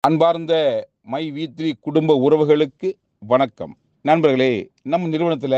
அன்பார்ந்த மை வி3 குடும்ப உறவுகளுக்கு வணக்கம். நண்பர்களே, நம்ம நிறுவனத்தில்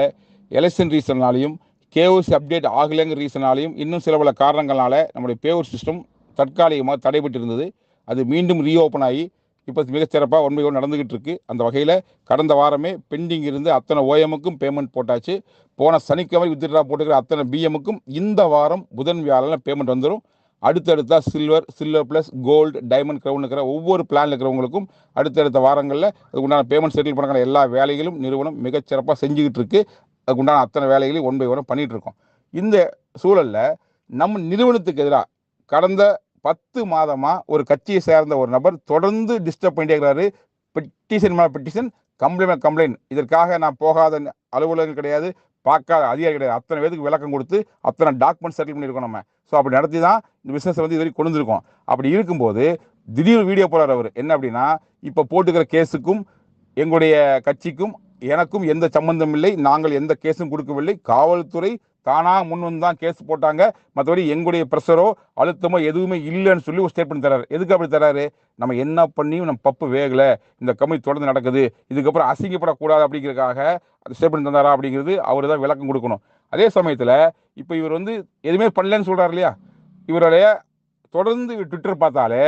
எலெக்ஷன் ரீசனாலையும் கேஓசி அப்டேட் ஆகலைங்கிற ரீசனாலையும் இன்னும் சில பல காரணங்களால நம்முடைய பேவர் சிஸ்டம் தற்காலிகமாக தடைபட்டு இருந்தது. அது மீண்டும் ரீஓப்பன் ஆகி இப்போ மிகச்சிறப்பாக 1 by 1 நடந்துகிட்டு இருக்கு. அந்த வகையில் கடந்த வாரமே பெண்டிங் இருந்து அத்தனை ஓஎம்முக்கும் பேமெண்ட் போட்டாச்சு. போன சனிக்கிழமை வித்ட்ரா போட்டுக்கிற அத்தனை பிஎம்முக்கும் இந்த வாரம் புதன் வியாழன் பேமெண்ட் வந்துடும். அடுத்தடுத்தா silver plus gold diamond crown இருக்கிற ஒவ்வொரு பிளானில் இருக்கிறவங்களுக்கும் அடுத்தடுத்த வாரங்களில் அதுக்குண்டான பேமெண்ட் செட்டில் பண்ணுற எல்லா வேலைகளும் நிறுவனம் மிகச்சிறப்பாக செஞ்சுக்கிட்டு இருக்கு. அதுக்குண்டான அத்தனை வேலைகளையும் 1 by 1 பண்ணிட்டு இருக்கோம். இந்த சூழலில் நம்ம நிறுவனத்துக்கு எதிராக கடந்த 10 மாதமாக ஒரு கட்சியை சேர்ந்த ஒரு நபர் தொடர்ந்து டிஸ்டர்ப் பண்ணிட்டே இருக்கிறாரு. Petition complaint. இதற்காக நான் போகாத அலுவலகம் கிடையாது, பார்க்காத அதிகாரி கிடையாது. அத்தனை பேருக்கு விளக்கம் கொடுத்து அத்தனை டாக்குமெண்ட் செட்டில் பண்ணியிருக்கோம் நம்ம. ஸோ அப்படி நடத்தி தான் இந்த பிஸ்னஸ் இது வரைக்கும் கொண்டு வந்திருக்கோம். அப்படி இருக்கும்போது திடீர் வீடியோ போடுறார் அவர். என்ன அப்படின்னா, இப்போ போட்டுக்கிற கேஸுக்கும் எங்களுடைய கட்சிக்கும் எனக்கும் எந்த சம்பந்தம் இல்லை, நாங்கள் எந்த கேஸும் கொடுக்கவில்லை, காவல்துறை தானாக முன் வந்து தான் கேஸ் போட்டாங்க, மற்றபடி எங்களுடைய ப்ரெஷரோ அழுத்தமோ எதுவுமே இல்லைன்னு சொல்லி ஒரு ஸ்டேட்மெண்ட் தராரு. எதுக்கு அப்படி தராரு? நம்ம என்ன பண்ணியும் நம்ம பப்பு வேகலை, இந்த கம்பெனி தொடர்ந்து நடக்குது, இதுக்கப்புறம் அசிங்கப்படக்கூடாது அப்படிங்கிறதுக்காக அந்த ஸ்டேட்மெண்ட் தந்தாரா அப்படிங்கிறது அவர் தான் விளக்கம் கொடுக்கணும். அதே சமயத்தில் இப்போ இவர் எதுவுமே பண்ணலன்னு சொல்கிறார் இல்லையா, இவருடைய தொடர்ந்து ட்விட்டர் பார்த்தாலே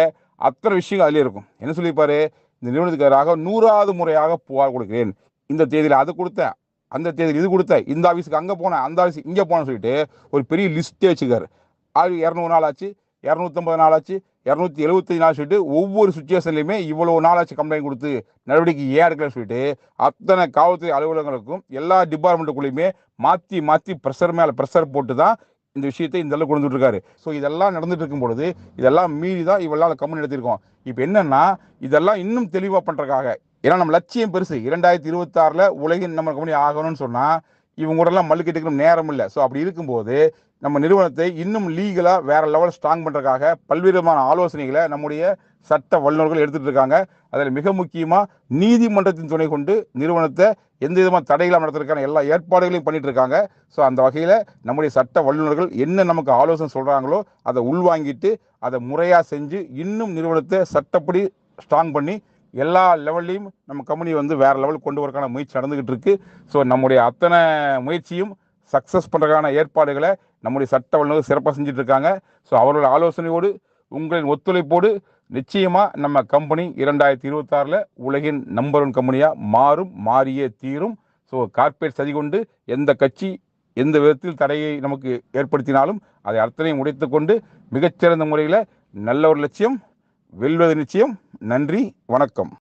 அத்தனை விஷயங்கள் அதிலே இருக்கும். என்ன சொல்லியிருப்பாரு? இந்த நிறுவனத்துக்கு எதிராக 100வது முறையாக புகார் கொடுக்கிறேன், இந்த தேதியில் அது கொடுத்தேன், அந்த தேதியில் இது கொடுத்தேன், இந்த ஆஃபீஸுக்கு அங்கே போனேன், அந்த ஆஃபீஸுக்கு இங்கே போனேன்னு சொல்லிட்டு ஒரு பெரிய லிஸ்ட்டே வச்சுக்காரு. அது 200 நாள் ஆச்சு, 250 நாள் ஆச்சு, 275 நாள் சொல்லிட்டு ஒவ்வொரு சுச்சுவேஷன்லையுமே இவ்வளோ நாளாச்சு கம்ப்ளைண்ட் கொடுத்து நடவடிக்கை ஏன் எடுக்கலன்னு சொல்லிட்டு அத்தனை காவல்துறை அலுவலகங்களுக்கும் எல்லா டிபார்ட்மெண்ட்டுக்குள்ளேயுமே மாற்றி ப்ரெஷர் மேலே ப்ரெஷர் போட்டு தான் இந்த விஷயத்தை இந்த அளவுக்கு கொண்டு வந்துட்டு. ஸோ இதெல்லாம் நடந்துட்டு இருக்கும் பொழுது இதெல்லாம் மீறி தான் இவெல்லாம் கம்பெனி நடத்திருக்கோம். இப்போ என்னன்னா, இதெல்லாம் இன்னும் தெளிவாக பண்ணுறதுக்காக, ஏன்னா நம்ம லட்சியம் பெருசு, 2026 உலகின் நம்ம கம்பெனி ஆகணும்னு சொன்னால் இவங்க கூட எல்லாம் மல்லுக்கிட்டு நேரம் இல்லை. ஸோ அப்படி இருக்கும்போது நம்ம நிறுவனத்தை இன்னும் லீகலாக வேற லெவல் ஸ்ட்ராங் பண்ணுறதுக்காக பல்வேறு விதமான ஆலோசனைகளை நம்முடைய சட்ட வல்லுநர்கள் எடுத்துகிட்டு இருக்காங்க. அதில் மிக முக்கியமாக நீதிமன்றத்தின் துணை கொண்டு நிறுவனத்தை எந்த விதமான தடைகளாக நடத்துறதுக்கான எல்லா ஏற்பாடுகளையும் பண்ணிட்டு இருக்காங்க. ஸோ அந்த வகையில் நம்முடைய சட்ட வல்லுநர்கள் என்ன நமக்கு ஆலோசனை சொல்கிறாங்களோ அதை உள்வாங்கிட்டு அதை முறையாக செஞ்சு இன்னும் நிறுவனத்தை சட்டப்படி ஸ்ட்ராங் பண்ணி எல்லா லெவல்லையும் நம்ம கம்பெனி வேற லெவல் கொண்டு வரக்கான முயற்சி நடந்துகிட்டு இருக்கு. ஸோ நம்முடைய அத்தனை முயற்சியும் சக்ஸஸ் பண்ணுறதுக்கான ஏற்பாடுகளை நம்முடைய சட்ட வல்லுநர்கள் சிறப்பாக செஞ்சுட்டு இருக்காங்க. ஸோ அவர்களோட ஆலோசனையோடு உங்களின் ஒத்துழைப்போடு நிச்சயமாக நம்ம கம்பெனி 2026 உலகின் நம்பர் 1 கம்பெனியாக மாறியே தீரும். ஸோ கார்ப்பரேட் சதி கொண்டு எந்த கட்சி எந்த விதத்தில் தடையை நமக்கு ஏற்படுத்தினாலும் அதை அத்தனையும் உடைத்து கொண்டு மிகச்சிறந்த முறையில் நல்ல ஒரு லட்சியம் வெல்வது நிச்சயம். நன்றி, வணக்கம்.